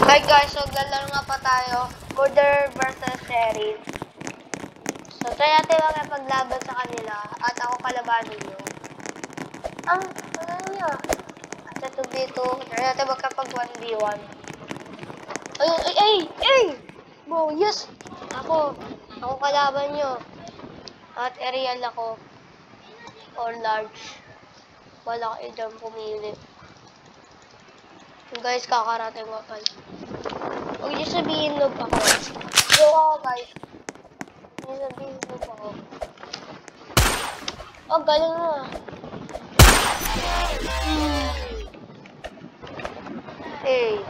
Hi guys, so lalaro nga pa tayo. Murder versus Sheriff. So try natin makipaglaban sa kanila at ako kalabanin nyo. Ano nyo? At ito dito, try natin magkapag 1v1. Ay! Bro, yes! Ako kalaban nyo. At aerial ako. Or large. Wala kayo dyan pumili. Guys, kakarating ko pala. Huwag niyo sabihin noob ako. Go ako guys. Huwag niyo sabihin noob ako. Oh, galing na. Hey.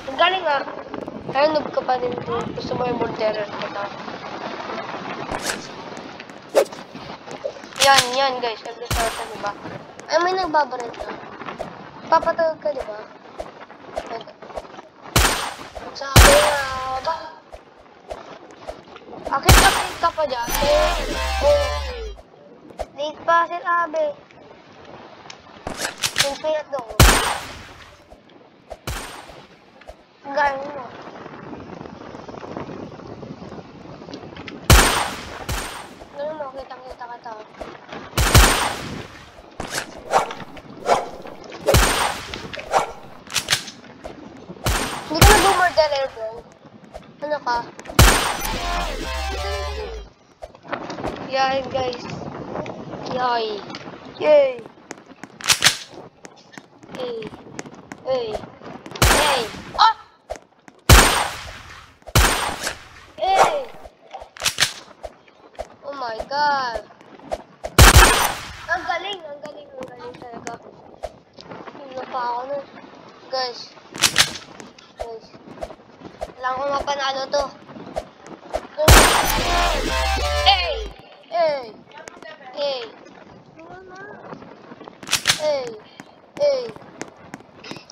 Ang galing nga. Kaya noob ka pa din to. Gusto mo yung murderer ko na. Yan guys, nag-start ka diba? Ay, may nagbabaril ka. Papatawag ka diba? Sabi nga ba? Akit ka pa dyan. Late pa si Abe. Pinpinat doon. Galing mo. Ganun mo, kitang-kita ka tao. Hindi ka nag-murderer, bro. Ano ka? Yay, guys. Yay. Yay. Hey. Ah! Hey! Oh my God. Ang galing talaga. Hindi pa ako nun. Guys. Kailangan ko mapanalo to. Hey.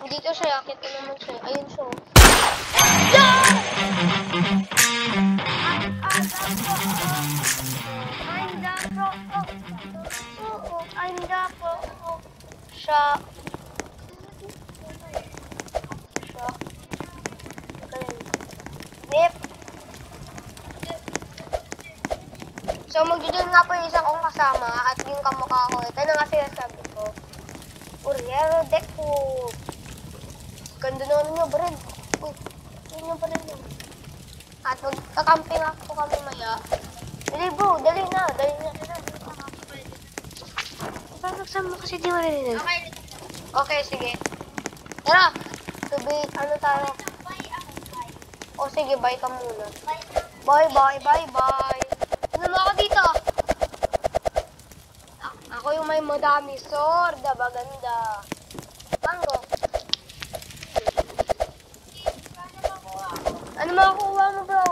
Dito siya, kita naman siya. Ayun siya. I'm the pro. Siya. Dip. So, magdudun nga po yung isa kong kasama at yung kamukha ko. Ito na nga sinasabi ko. Uriero Deku. Ganda na nyo, Bren. Uy, yun yung Bren yun. At magkakamping ako kami maya. Dali bro, dali na. Nagsama kasi di marinig. Okay, sige. Tara, ano tayo? O sige, bye ka muna. Bye. Ano mo ako dito? Ako yung may madami sword, baganda. Mango. Ano makakuha mo, bro?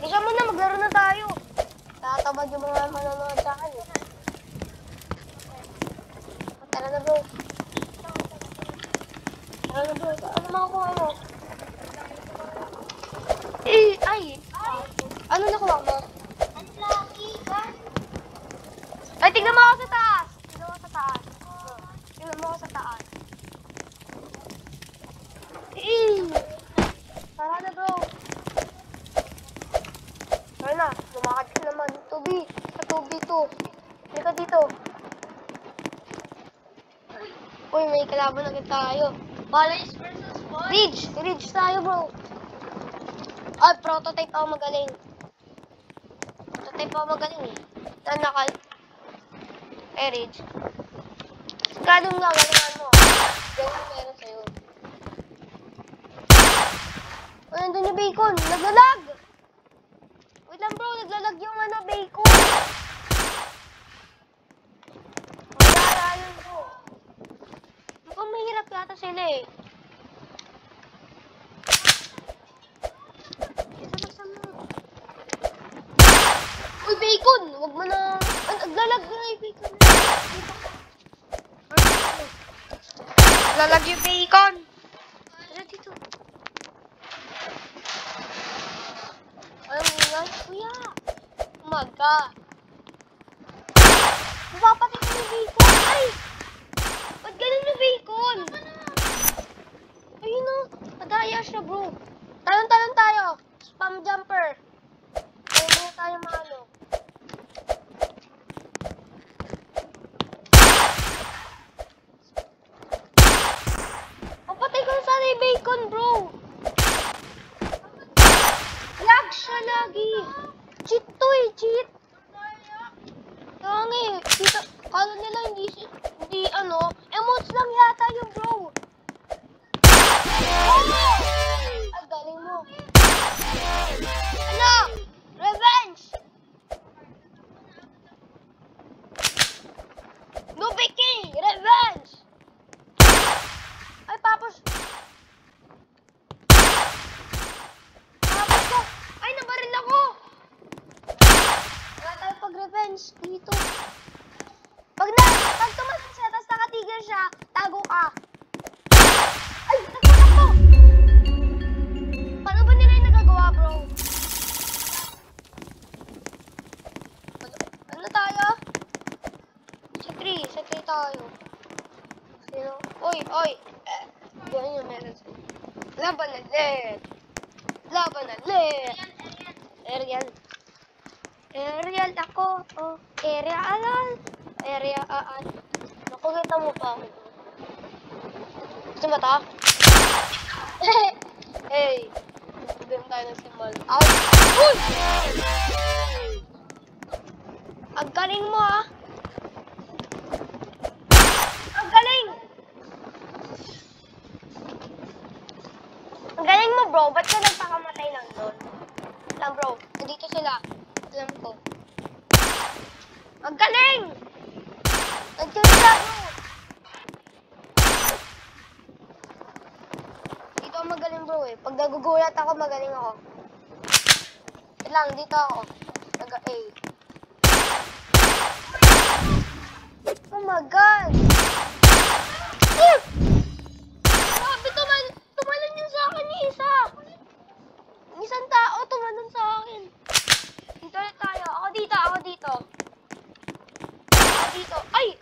Isa mo na, maglaro na tayo. Tatabad yung mga manonood sa akin. Tara na, bro. Ano makakuha mo? Ano nakuha mo? Ay, tignan mo ako sa taas. Tara na, bro. Tara na, lumakad ka naman. Tubi to. Halika dito. Uy, may kalaban agad tayo. Balance versus boys. Ridge tayo, bro. Ay, prototype ako magaling. Eh. Nanakal. Ridge. Ganun nga, galingan mo. Ganun meron sa'yo. Ay, nandun yung bacon. Naglalag! Wait lang, bro. Naglalag yung bacon. Wala yun, bro. Mukhang mahirap yata sila eh. Uy, bacon! Huwag mo na... Naglalag na yung bacon. Naglalag yung bacon. Tara dito. Alam mo yan? Kuya! mag ka. Mapapatay ko yung bacon. Ay! Ba't ganun yung bacon? Ayun o. Madaya siya, bro. Talon-talon tayo. Spam jumper. Ayun na tayo maano. Mapatay ko na sana yung bacon, bro. Lag siya lagi. Cheat to eh, cheat. Kaya nga eh, kala nila hindi ano, emotes lang yata yung bro. Ay, galing mo. Ano? Revenge! Nubiki! Revenge! Ay, tapos ko! Ay, nabaril ako! Wala tayo pag-revenge dito. Pag tumasin siya, tapos nakatigil siya, tago ka. Ay, nagpatak ko! Paano ba nila yung nagagawa, bro? Ano tayo? Sa 3 tayo. Sino? Oy! Yan yung meron sa'yo. Laban ulit! Aerial ako. Oh, aerial. Naku, kita mo pa ako. Gusto mo ta? Hey! Bigyan tayo ng symbol. Out! Uy! Ang galing mo ah! Ang galing! Ang galing mo bro, ba't ka nagpakamatay lang doon? Lang bro, nandito sila. Alam ko. Ang galing! Nandiyan sila bro! Dito ako magaling bro eh. Pag nagugulat ako, magaling ako. Wait lang, dito ako. Taga-A. Oh my God! Grabe, tumalon yun sa akin yung isa. Yung isang tao, tumalon sa akin. Dito ulit tayo. Ako dito. Ay!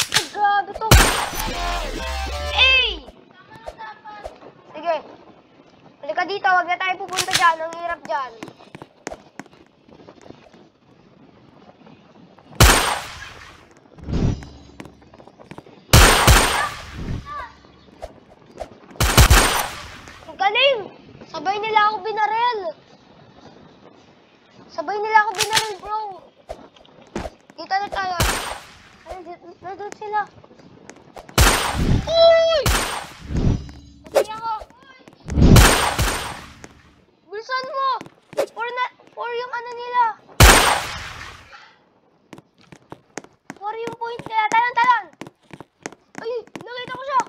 Ay, grabe to. Ay! Sige. Halika dito, wag na tayo pupunta dyan. Ang hirap dyan. Ang galing! Sabay nila ako binaril, bro. Dito na tayo. Ay, nandun sila. Uy! Natay ako. Bilisan mo! For yung ano nila. For yung point nila. Talon! Ay, nakita ko siya.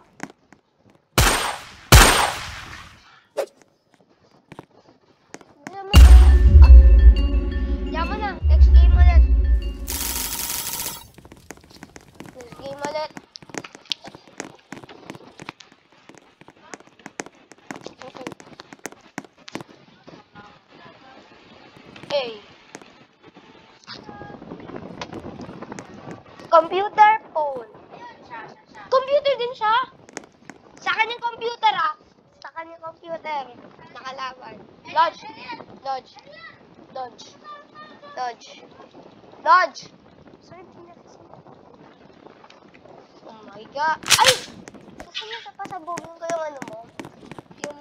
Yaman na. Next game ulit. Okay. Computer, phone. Computer din siya? Sa kanyang computer ah. Sa kanyang computer. Nakalaban. Dodge. Oh my God. Ay! Gusto mo sa pasabugin ko yung ano mo? Yung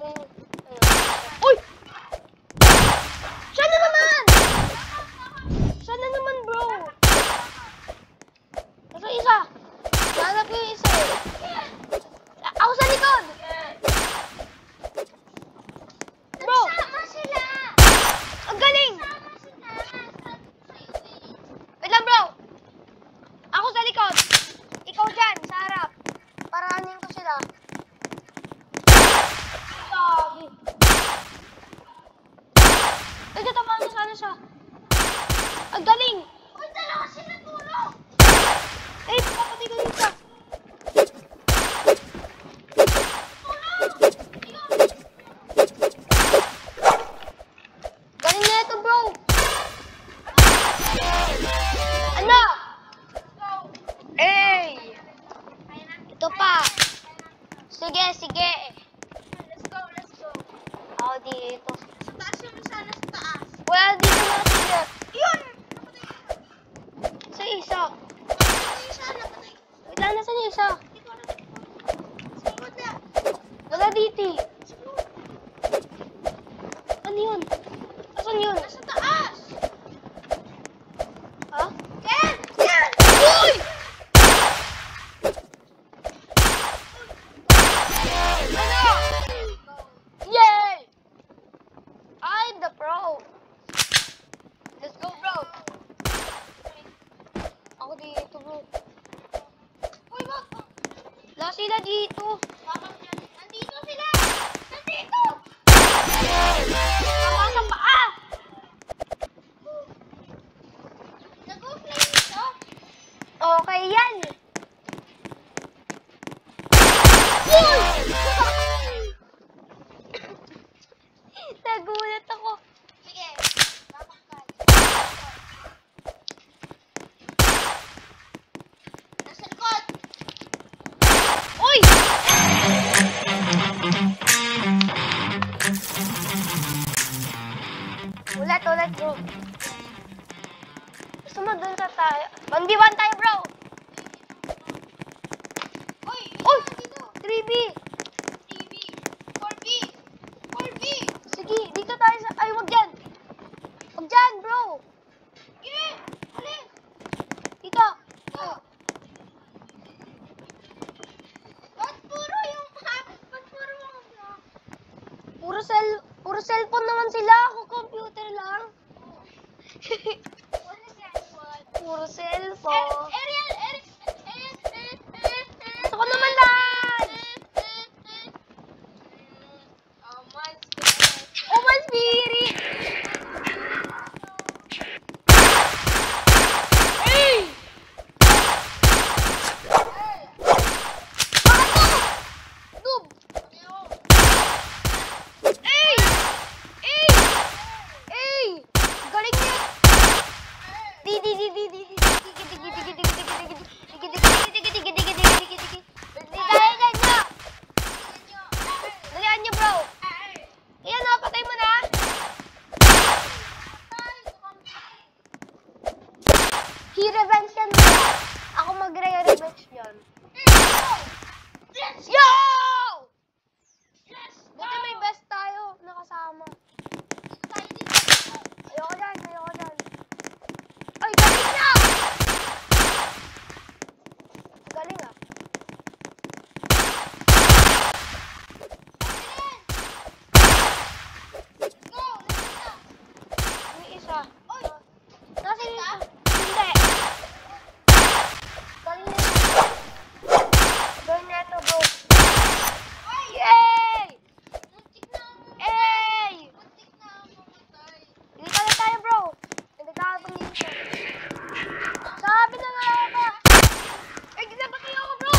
Uy! Siya na naman, bro. Nasa isa. Hanap ko yung isa eh. Ako sa likod. Bro. Sila. Ang galing. Wait lang, bro. Ako sa likod. Ikaw dyan, sa harap. Para anin ko sila. Sige, sige. Let's go, let's go. Ako dito. Sa taas yung isa, nasa taas. Wala dito na sila. Yun! Sa isa. Yung isa, napatay. Wala na sa isa. Hindi ko alam. Sa likod na. Wala dito. Sa likod. Ano yun? Asan yun? Nasa taas! Ha? Ken! Ken! Uy! Ano? Yay! I'm the pro. Let's go, bro. Ako dito, bro. Uy, wag! Wala sila dito. Bakit yan? Nandito sila! Nandito! Tama sa paa. Nag-offline ito? Okay yan. Uy! Nagulat ako. Sige. Bakit? Nasa likod! Uy! Ulit, bro. Gusto mo dun sa tayo? 1v1 tayo, bro. Uy! Uy! Dito! 3B. TV! 4B! 4B! Sige, dito tayo sa... Ay, wag dyan. Wag dyan, bro. Sige! Alin? Dito. Go! Ba't puro yung hack? Ba't puro mga block? Puro cellphone naman sila. Ako computer lang. What is that one? Puro cellphone. Ariel! Gusto ko naman lang. Oh, my Oh, my spirit. Hey! Noob! Hey! Hey! Hey! Galing niya! Dalihan niyo, bro! Iyan o, patay mo na! He-revenge yan, bro! Ako magre-revenge yan. Yo! Buti may best tayo nakasama. Ayoko dyan, ayoko dyan. Ay, galing niya! Galing ah. May isa. Nasa yung isa? Hindi. Galing na ito. Galing na ito, bro. Yay! Hey! Dito na tayo, bro. Nagkakabang dito. Sabi na nga ako. Ay, ginabati ako, bro.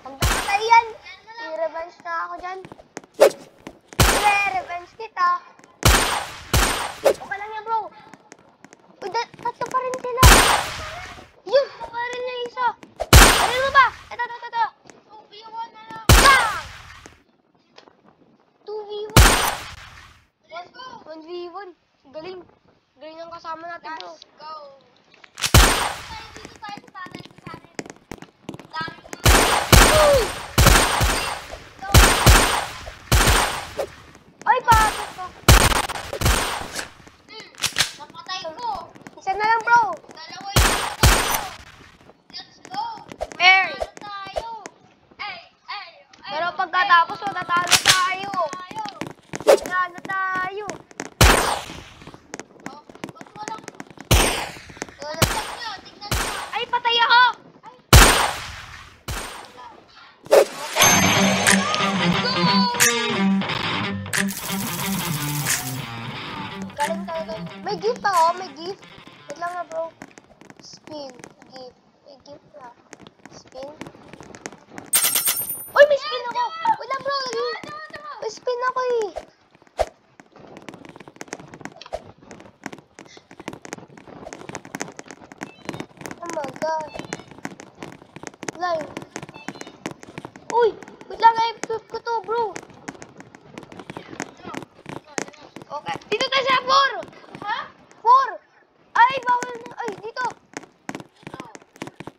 Ang patay yan. I-revenge na ako dyan. I-revenge kita. Okay lang yan, bro. Uy, tatlo pa rin sila. Yun, pa rin yung isa. Ano mo ba? Ito. Bang! 2v1. Let's go! 1v1. Galing. Galing ang kasama natin, bro. Let's go! Dito tayo sa tanay sa atin. Dami mo. Uy! Ay, bakit ka? Napatay ko. Isa na lang, bro. Dalawa yung napatay ko. Let's go! Air. Manalo tayo. Ay. Pero pagkatapos, matatalo tayo. Tayo. Manalo tayo. Oh, ba't walang... Tignan nyo, tignan nyo. Ay, patay ako. Galing tayo doon. May gift ako, may gift. Wait lang na, bro. Spin. Gift. May gift na. Spin. Uy, may spin ako. Wait lang, bro. May spin ako eh. God. Line. Uy! Wait lang, i-equip ko to, bro. Okay. Dito tayo sa 4! Ha? 4! Ay, bawal na. Ay, dito.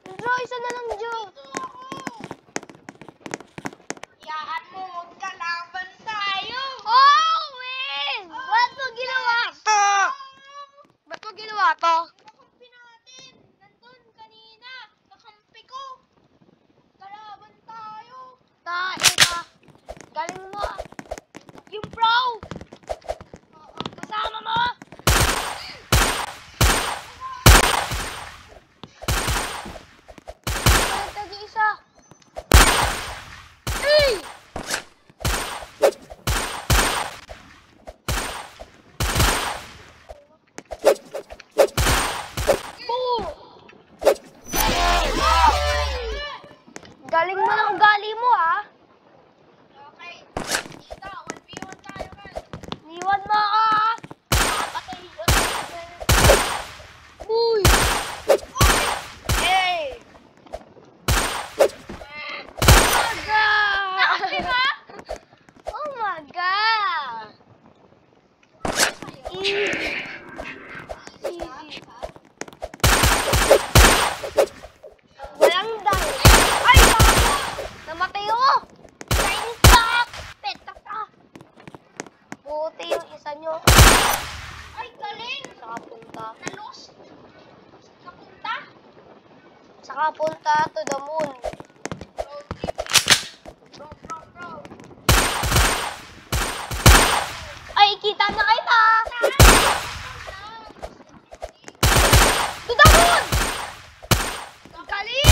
Bro, isa na lang dyan. Ito ako. Yaan mo, magkalaban tayo. Oh, win! Ba't mo ginawa to? Ba't mo ginawa to? Kakampi natin. Nandun kanina. Kakampi ko. Kalaban tayo. Ika. Galing mo. Yung pro. Kasama mo. Balik tayo isa. Hey! Boom! Galing mo ng ugali mo, ha? Okay. Dito, 1v1 tayo, guys. Niwan mo ako, ha? Nakapatay yun. Uy! Hey! Oh my God! Diba? Oh my God! Easy. Easy. Walang dang. Ay, baka! Namatay ako! Chinese back! Petak ka! Buti yung isa nyo. Ay, galing. Saka punta. Na-lost. Napunta. Saka punta to the moon. Road trip. Bro. Ay, kita na kita! To the moon! Ang galing!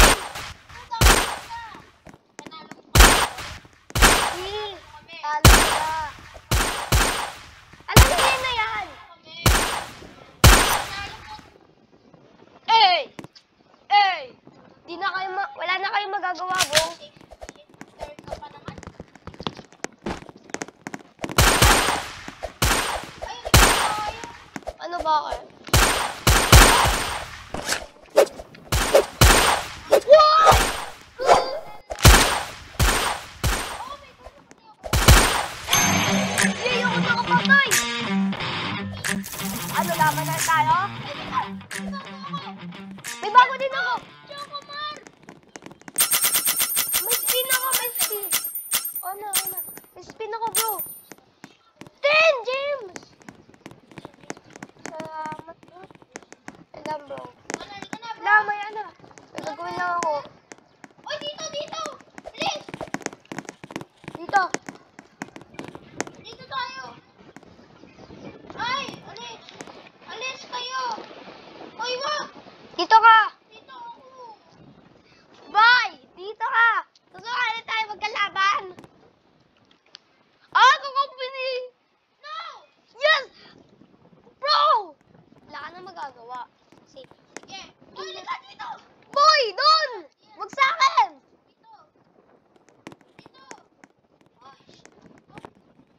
Talo na. Alam niyo na yan! Hey! Hey! Di na kayo wala na kayong magagawa, bro. Ano ba kayo? What? Hindi yung ako nakapatay! Ano, laban na tayo? May bago din ako! May spin ako, may spin! Ano? May spin ako, bro! 10 James! Salamat, bro. Alam, bro. Wala, may ano. May gagawin lang ako. Oy, dito! Please! Dito. Dito tayo! Ay! Alis kayo! Oy, wag! Dito ka! Dito ako! Bye! Dito ka! Susukan na tayo magkalaban! Ah, kukumpini! No! Yes! Bro! Wala ka na magagawa. Sige. Sige! Oy, lika dito! Boy! Doon! Wag sa akin! Dito! Ay,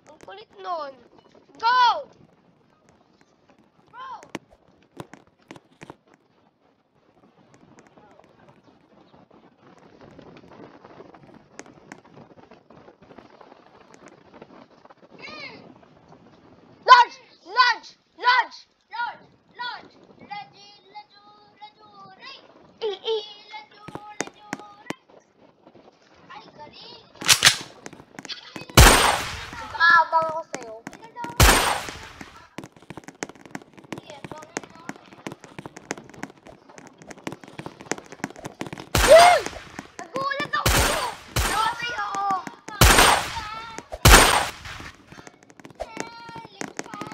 Ang kulit nun. Go! bro! Lodge! Lodge! Lodge! Lodge! Ray! Eh. Laju, Ray! Ay, galing! Nakaabang ako sa'yo. Sige, bangin mo. Nagulat ako! Namatay ako!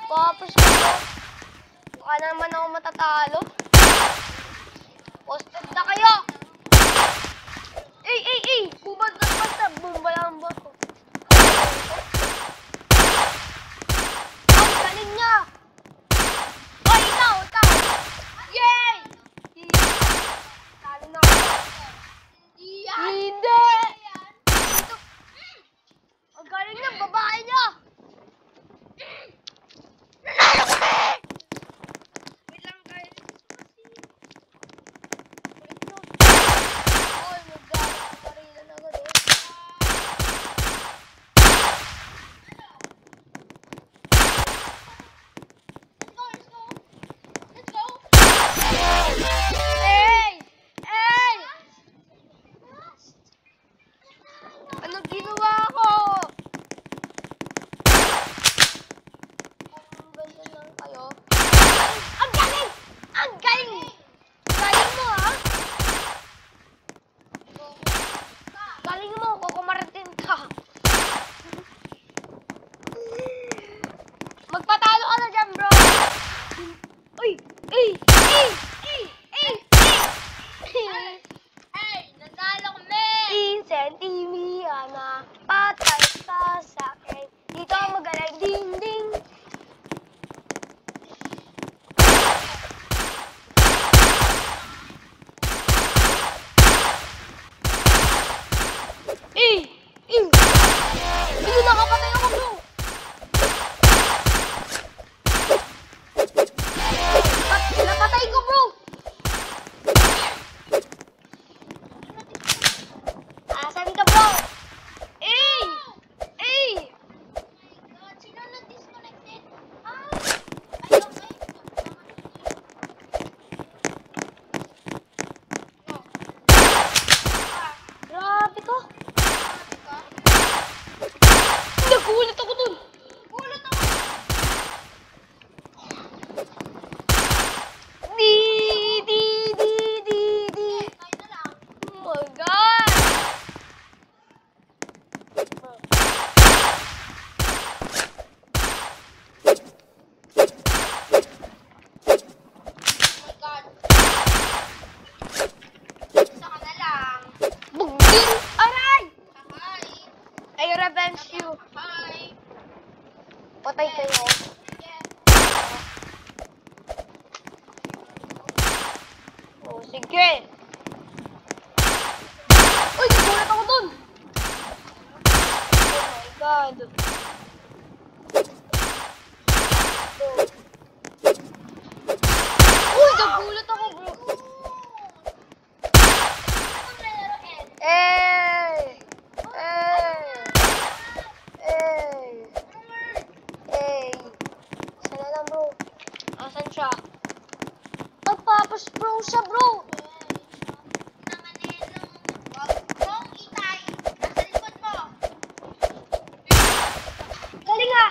Papos ko to. Baka naman ako matatalo. Posted na kayo! Bumad na basta. Bumbalamba ko. Ang galing niya! Oy, ikaw! Yay! Talo na ako. Hindi yan! Hindi! Yan! Ang galing ng babae niya! Wait lang guys. Sabay kayo. Oh, sige. Uy, nagulat ako dun. Oh my God. Uy, nagulat ako, bro. Eh! Sana lang, bro. Asan siya? Tapos, bro, siya, bro. Galing ah!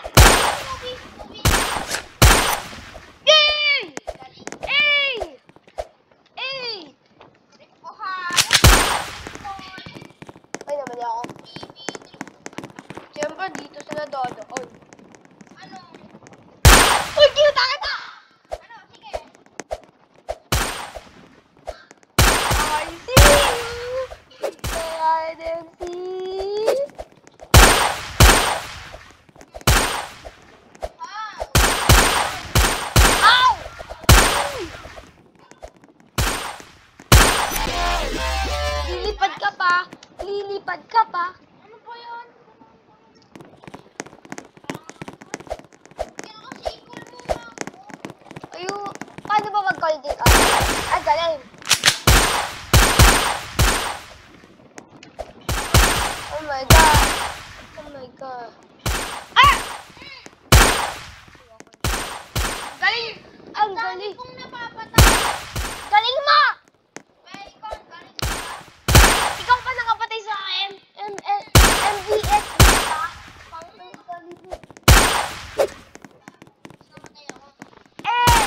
Yay! Ay! Ay! Ay, namali ako. Siyempre, dito sila doon. Uy, kita kita! I see you! I didn't see. Ow! Lilipad ka pa. Lilipad ka pa. Ano ba yun? Ayun. Paano ba mag-call dito? Ay, galing. Oh my God. Oh my God. Ah! Galing. Ang galing. Kung napapatay. Galing mo! May ikaw, galing ka. Ikaw pa nakapatay sa MVS, di ba? Pang galing mo. Namatay ako. Eh!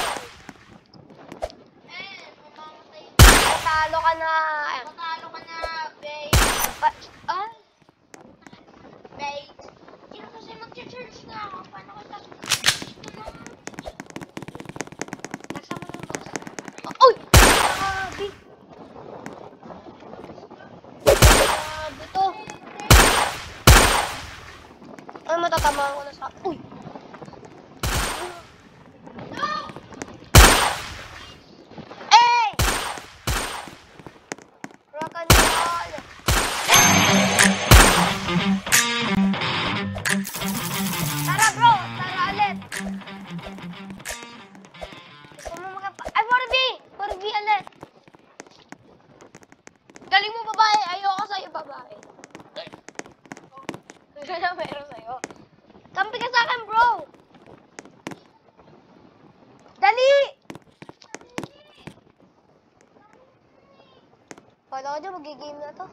Mamamatay. Natalo ka na. Matalo ka na, babe. Ay! Babe. Sino kasi mag-church na ako? Paano ko tapos? Nagsama lang ba? Uy! Grabe! Grabe to. Ay, matatamaan ko na sa... Uy! Eh! Rock and roll! Tara bro! Tara ulit! Gusto mo ay, 4B! 4B ulit! Galing mo babae! Ayoko sa'yo babae. Gusto na meron sa'yo. Kampi ka sa akin bro! Dali! Wala ko dyan, magigame na to.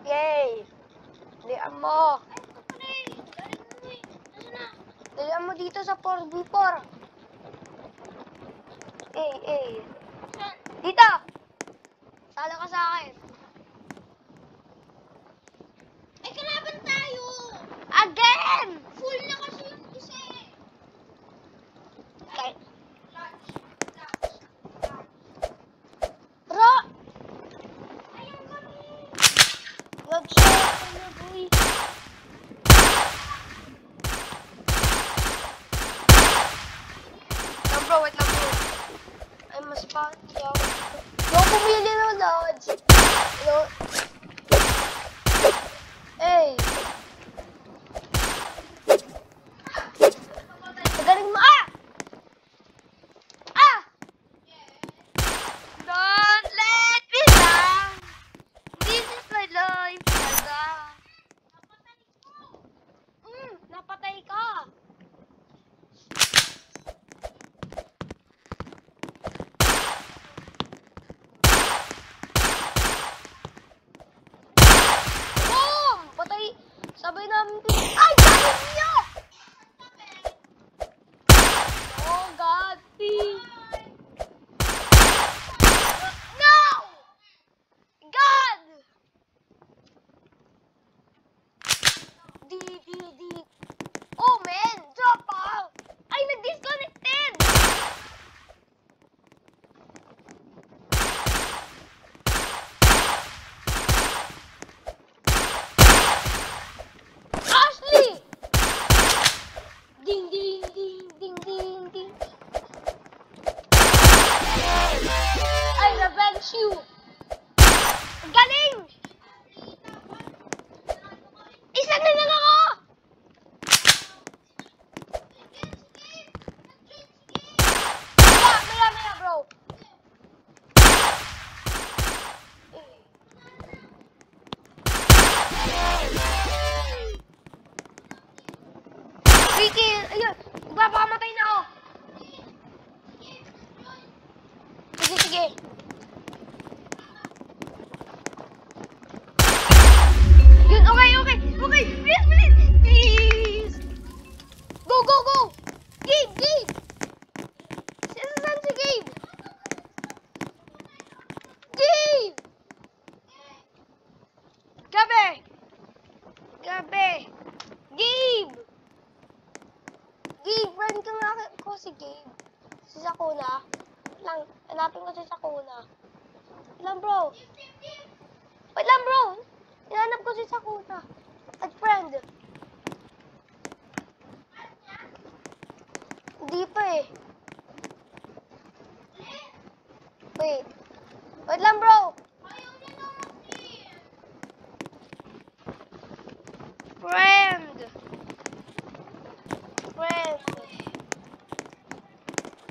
Yay! Dalian mo! Dalian mo dito sa 4v4. Dito! Salo ka sa akin. Ay, kalaban tayo! Again! Full na kasi yung isa eh. Okay. Lunch. Bro! Ayaw kami. Wag siya. Ano, boy? No, bro. Wait lang, bro. Ay, mas pa. Yo, pumili ng lodge. Yo. Hey. Magaling mo. Ah! Ah! Don't let me down. This is my life. Napatay ka. Boom! Patay. you. Ang galing! Isa na lang ako! Maya, bro. Wiki, ayun. Magpapakamatay na ako. Sige. Yun, okay. Please. Go. Gabe. Saan si Gabe? Gabe. Gabe, friend ka nga ko si Gabe. Si Sakuna. Lang, hanapin ko si Sakuna. Wait lang, bro. Hinanap ko si Sakuna. At friend. Hindi pa eh. Wait lang, bro. Friend.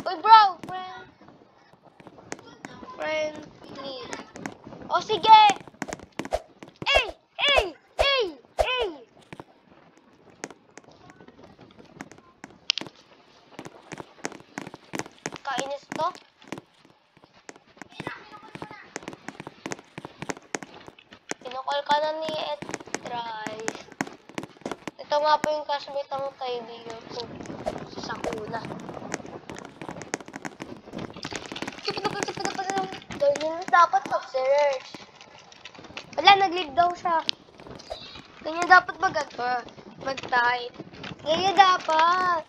Uy, bro. Friendly. O, sige. Hey. Kainis to. Kinukol ka na ni Etrise. Ito nga po yung classmate ng kaibigan ko. Si Sakuna. Ganyan dapat mag-search. Wala, nag-leave daw siya. Ganyan dapat mag-type. Ganyan dapat.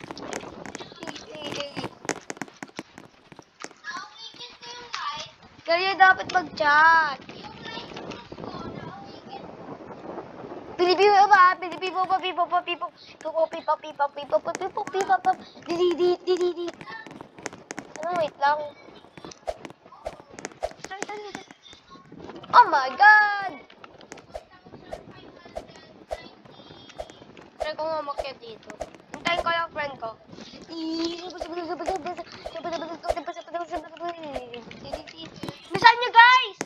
Ganyan dapat mag-chat. Ano, wait lang. Oh my God! Try ko nga umakyat dito. Hintayin ko yung friend ko. Bisan nyo, guys!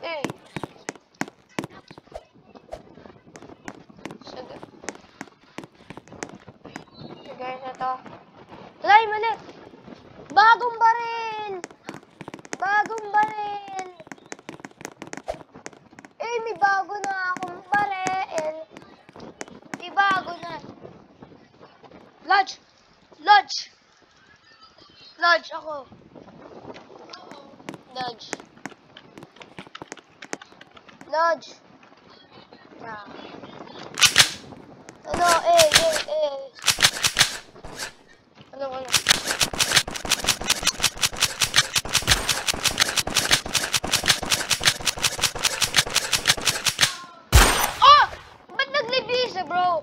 Okay. Sige. Guys, ito. Try, mali! Bagong baril! May bago na akong baril. May bago na. Lodge ako. Lodge. Yeah. Ano, Ano. Bro.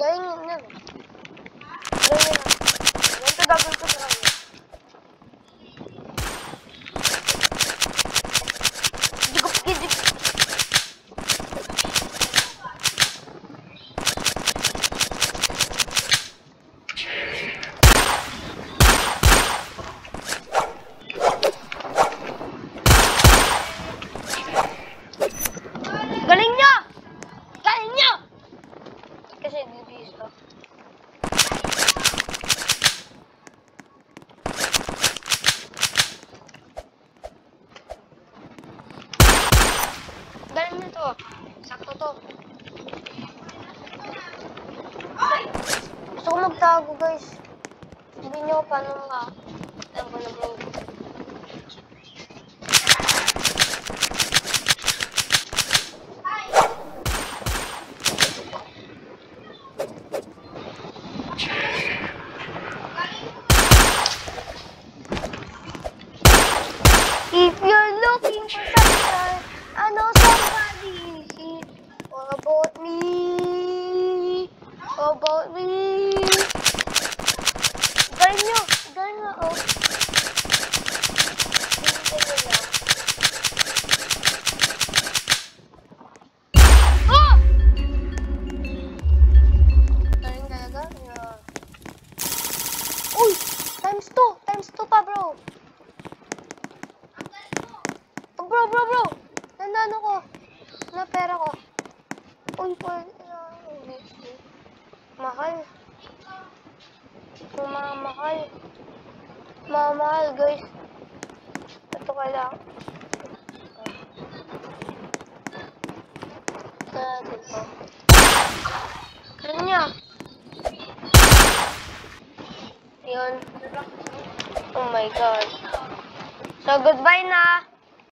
Galing yun na. Ganito gagawin ko sa kanya. Galing niya! Kasi bibis ko. Galing na to. Sakto to. Gusto ko magtago, guys. Hindi nyo paano tago na bro. If you're looking for someone, I know somebody. What about me? Galing nyo. Mahal. Mahal, guys. Ito kailangan. Natin to. Ano niya? Yun. Oh my God. So, goodbye na.